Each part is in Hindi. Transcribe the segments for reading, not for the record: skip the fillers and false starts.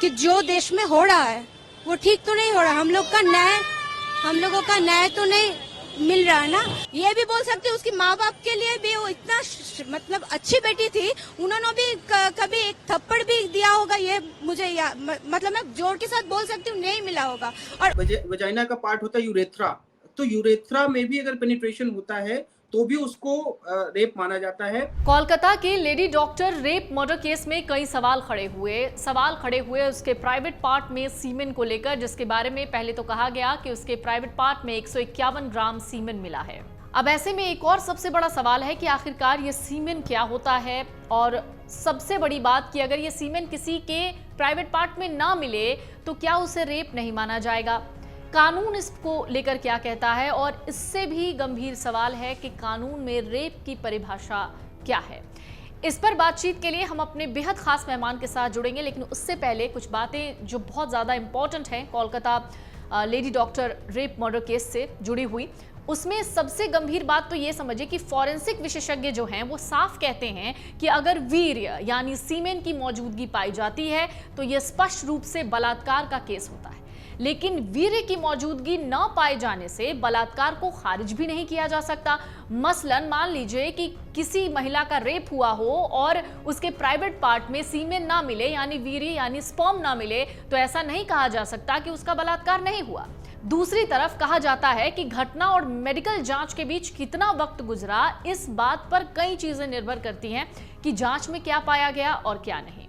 कि जो देश में हो रहा है वो ठीक तो नहीं हो रहा। हम लोगों का न्याय तो नहीं मिल रहा है ना। ये भी बोल सकते उसकी माँ बाप के लिए भी वो इतना मतलब अच्छी बेटी थी, उन्होंने भी कभी एक थप्पड़ भी दिया होगा, ये मुझे मतलब मैं जोर के साथ बोल सकती हूँ नहीं मिला होगा। और वजाइना का पार्ट होता है यूरेथ्रा, तो यूरेथ्रा में भी अगर पेनिट्रेशन होता है तो भी उसको रेप माना जाता है। कोलकाता के lady doctor rape murder case में कई सवाल खड़े हुए उसके प्राइवेट पार्ट में सीमेन को लेकर, जिसके बारे में पहले तो कहा गया कि उसके प्राइवेट पार्ट में 151 ग्राम सीमेन मिला है। अब ऐसे में एक और सबसे बड़ा सवाल है कि आखिरकार ये सीमेन क्या होता है, और सबसे बड़ी बात कि अगर ये सीमेन किसी के प्राइवेट पार्ट में ना मिले तो क्या उसे रेप नहीं माना जाएगा। कानून इसको लेकर क्या कहता है, और इससे भी गंभीर सवाल है कि कानून में रेप की परिभाषा क्या है। इस पर बातचीत के लिए हम अपने बेहद खास मेहमान के साथ जुड़ेंगे, लेकिन उससे पहले कुछ बातें जो बहुत ज़्यादा इंपॉर्टेंट हैं Kolkata lady doctor rape murder case से जुड़ी हुई। उसमें सबसे गंभीर बात तो ये समझिए कि फॉरेंसिक विशेषज्ञ जो हैं वो साफ कहते हैं कि अगर वीर्य यानी सीमेन की मौजूदगी पाई जाती है तो यह स्पष्ट रूप से बलात्कार का केस होता है। लेकिन वीर्य की मौजूदगी न पाए जाने से बलात्कार को खारिज भी नहीं किया जा सकता। मसलन मान लीजिए कि किसी महिला का रेप हुआ हो और उसके प्राइवेट पार्ट में सीमेन ना मिले, यानी वीर्य यानी स्पर्म ना मिले, तो ऐसा नहीं कहा जा सकता कि उसका बलात्कार नहीं हुआ। दूसरी तरफ कहा जाता है कि घटना और मेडिकल जांच के बीच कितना वक्त गुजरा, इस बात पर कई चीजें निर्भर करती हैं कि जांच में क्या पाया गया और क्या नहीं।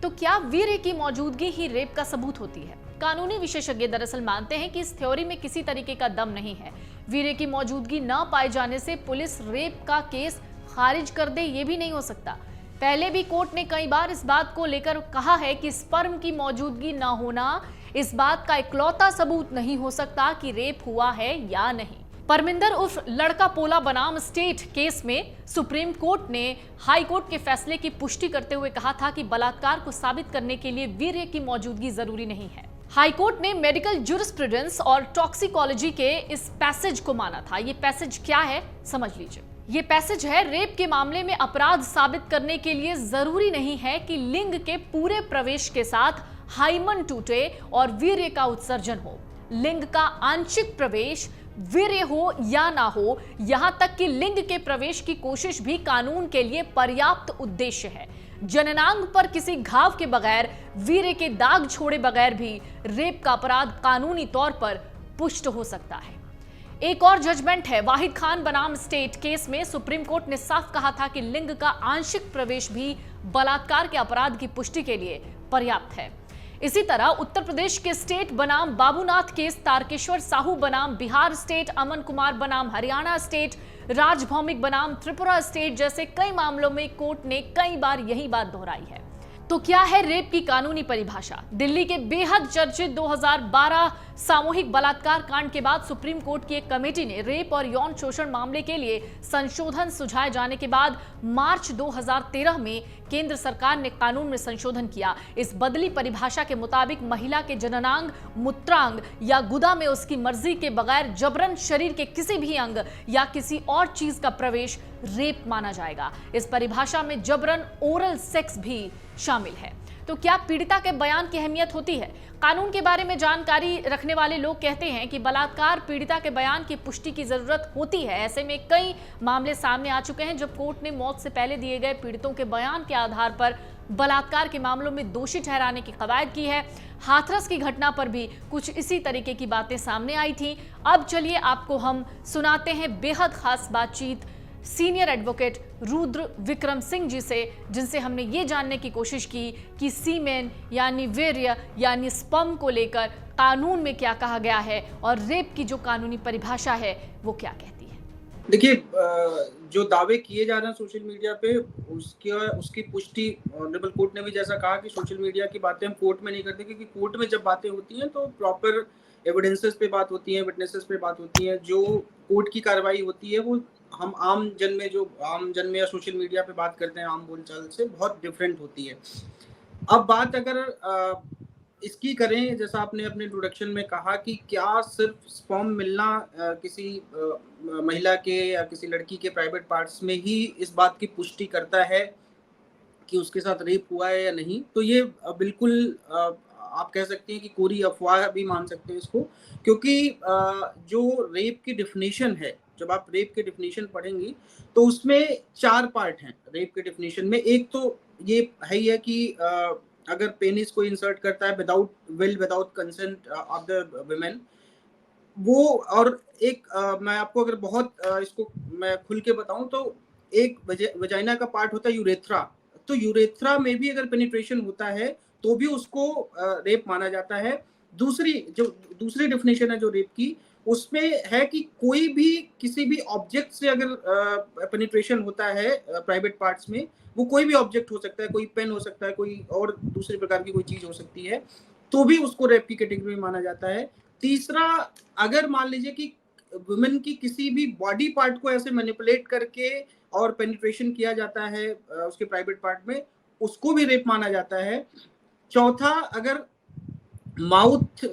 तो क्या वीर्य की मौजूदगी ही रेप का सबूत होती है? कानूनी विशेषज्ञ दरअसल मानते हैं कि इस थ्योरी में किसी तरीके का दम नहीं है। वीर्य की मौजूदगी न पाए जाने से पुलिस रेप का केस खारिज कर दे, ये भी नहीं हो सकता। पहले भी कोर्ट ने कई बार इस बात को लेकर कहा है कि स्पर्म की मौजूदगी न होना इस बात का इकलौता सबूत नहीं हो सकता कि रेप हुआ है या नहीं। परमिंदर उर्फ लड़का पोला बनाम स्टेट केस में सुप्रीम कोर्ट ने हाई कोर्ट के फैसले की पुष्टि करते हुए कहा था कि बलात्कार को साबित करने के लिए वीर्य की मौजूदगी जरूरी नहीं है। हाई कोर्ट ने मेडिकल ज्यूरिस्प्रूडेंस और टॉक्सिकोलॉजी के इस पैसेज को माना था। ये पैसेज क्या है समझ लीजिए। ये पैसेज है, रेप के मामले में अपराध साबित करने के लिए जरूरी नहीं है कि लिंग के पूरे प्रवेश के साथ हाइमन टूटे और वीर्य का उत्सर्जन हो। लिंग का आंशिक प्रवेश, वीर्य हो या ना हो, यहां तक कि लिंग के प्रवेश की कोशिश भी कानून के लिए पर्याप्त उद्देश्य है। जननांग पर किसी घाव के बगैर, वीर्य के दाग छोड़े बगैर भी रेप का अपराध कानूनी तौर पर पुष्ट हो सकता है। एक और जजमेंट है वाहिद खान बनाम स्टेट केस में सुप्रीम कोर्ट ने साफ कहा था कि लिंग का आंशिक प्रवेश भी बलात्कार के अपराध की पुष्टि के लिए पर्याप्त है। इसी तरह उत्तर प्रदेश के स्टेट बनाम बाबूनाथ केस, तारकेश्वर साहू बनाम बिहार स्टेट, अमन कुमार बनाम हरियाणा स्टेट, राज भौमिक बनाम त्रिपुरा स्टेट जैसे कई मामलों में कोर्ट ने कई बार यही बात दोहराई है। तो क्या है रेप की कानूनी परिभाषा? दिल्ली के बेहद चर्चित 2012 सामूहिक बलात्कार कांड के बाद सुप्रीम कोर्ट की एक कमेटी ने रेप और यौन शोषण मामले के लिए संशोधन सुझाए जाने के बाद मार्च 2013 में केंद्र सरकार ने कानून में संशोधन किया। इस बदली परिभाषा के मुताबिक महिला के जननांग, मूत्रांग या गुदा में उसकी मर्जी के बगैर जबरन शरीर के किसी भी अंग या किसी और चीज का प्रवेश रेप माना जाएगा। इस परिभाषा में जबरन ओरल सेक्स भी शामिल है। तो क्या पीड़िता के बयान की अहमियत होती है? कानून के बारे में जानकारी रखने वाले लोग कहते हैं कि बलात्कार पीड़िता के बयान की पुष्टि की जरूरत होती है। ऐसे में कई मामले सामने आ चुके हैं जब कोर्ट ने मौत से पहले दिए गए पीड़ितों के बयान के आधार पर बलात्कार के मामलों में दोषी ठहराने की कवायद की है। हाथरस की घटना पर भी कुछ इसी तरीके की बातें सामने आई थी। अब चलिए आपको हम सुनाते हैं बेहद खास बातचीत सीनियर एडवोकेट रुद्र विक्रम सिंह जी से, जिनसे हमने ये जानने की कोशिश की कि सीमेन यानी वीर्य यानी स्पर्म को लेकर कानून में क्या कहा गया है और रेप की जो कानूनी परिभाषा है वो क्या कहती है। देखिए, जो दावे किए जा रहे हैं सोशल मीडिया पे उसकी पुष्टि ऑनरेबल कोर्ट ने भी जैसा कहा कि सोशल मीडिया की बातें हम कोर्ट में नहीं करते, क्योंकि कोर्ट में जब बातें होती हैं तो प्रॉपर एविडेंसेस पे बात होती है, विटनेसेस पे बात होती है। जो कोर्ट की कार्रवाई होती है वो हम आम जन में या सोशल मीडिया पे बात करते हैं आम बोलचाल से बहुत डिफरेंट होती है। अब बात अगर इसकी करें, जैसा आपने अपने इंट्रोडक्शन में कहा कि क्या सिर्फ स्पर्म मिलना किसी महिला के या किसी लड़की के प्राइवेट पार्ट्स में ही इस बात की पुष्टि करता है कि उसके साथ रेप हुआ है या नहीं, तो ये बिल्कुल आप कह सकते हैं कि कोरी अफवाह भी मान सकते हैं इसको, क्योंकि जो रेप की डेफिनेशन है, जब आप रेप की डेफिनेशन पढ़ेंगी तो उसमें 4 पार्ट हैं रेप के डेफिनेशन में। एक तो ये है ही है कि अगर पेनिस को इंसर्ट करता है without will, without consent of the women, वो, और एक मैं आपको अगर बहुत इसको मैं खुल के बताऊं तो एक वजाइना का पार्ट होता है यूरेथ्रा, तो यूरेथ्रा में भी अगर पेनिट्रेशन होता है तो भी उसको रेप माना जाता है। दूसरी डेफिनेशन है जो रेप की, उसमें है कि कोई भी किसी भी ऑब्जेक्ट से अगर पेनिट्रेशन होता है प्राइवेट पार्ट्स में, वो कोई भी ऑब्जेक्ट हो सकता है, कोई पेन हो सकता है, कोई और दूसरे प्रकार की कोई चीज हो सकती है, तो भी उसको रेप की कैटेगरी में माना जाता है। तीसरा, अगर मान लीजिए कि वुमेन की किसी भी बॉडी पार्ट को ऐसे मैनिपुलेट करके और पेनिट्रेशन किया जाता है उसके प्राइवेट पार्ट में, उसको भी रेप माना जाता है। चौथा, अगर माउथ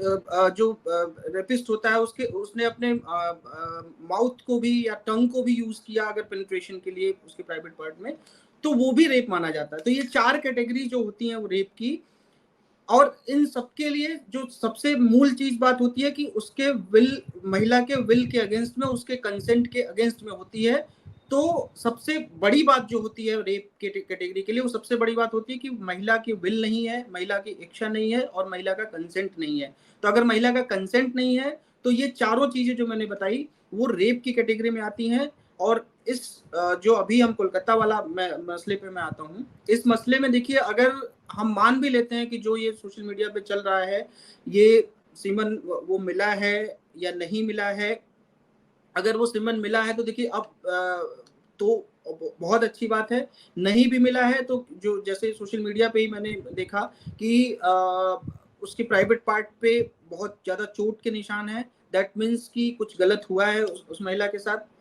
जो रेपिस्ट होता है उसने अपने माउथ को भी या टंग को भी यूज किया अगर पेनिट्रेशन के लिए उसके प्राइवेट पार्ट में, तो वो भी रेप माना जाता है। तो ये 4 कैटेगरी जो होती हैं वो रेप की, और इन सबके लिए जो सबसे मूल चीज बात होती है कि उसके विल, महिला के विल के अगेंस्ट में, उसके कंसेंट के अगेंस्ट में होती है। तो सबसे बड़ी बात जो होती है रेप के कैटेगरी के लिए, वो सबसे बड़ी बात होती है कि महिला की विल नहीं है, महिला की इच्छा नहीं है और महिला का कंसेंट नहीं है। तो अगर महिला का कंसेंट नहीं है तो ये चारों चीजें जो मैंने बताई वो रेप की कैटेगरी में आती हैं। और इस जो अभी हम कोलकाता वाला मसले पे मैं आता हूँ, इस मसले में देखिए, अगर हम मान भी लेते हैं कि जो ये सोशल मीडिया पे चल रहा है, ये सीमन वो मिला है या नहीं मिला है, अगर वो सीमन मिला है तो देखिए अब तो बहुत अच्छी बात है, नहीं भी मिला है तो जो जैसे सोशल मीडिया पे ही मैंने देखा कि उसके प्राइवेट पार्ट पे बहुत ज्यादा चोट के निशान है, दैट मीन्स कि कुछ गलत हुआ है उस महिला के साथ।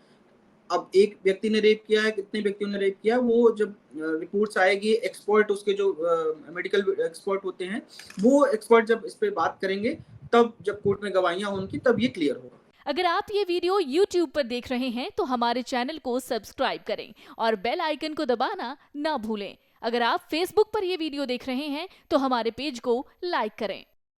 अब एक व्यक्ति ने रेप किया है, कितने व्यक्तियों ने रेप किया, वो जब रिपोर्ट्स आएगी, एक्सपर्ट उसके जो मेडिकल एक्सपर्ट होते हैं, वो एक्सपर्ट जब इस पे बात करेंगे, तब जब कोर्ट में गवाहियां होंगी, तब ये क्लियर होगा। अगर आप ये वीडियो YouTube पर देख रहे हैं तो हमारे चैनल को सब्सक्राइब करें और बेल आइकन को दबाना ना भूलें। अगर आप Facebook पर ये वीडियो देख रहे हैं तो हमारे पेज को लाइक करें।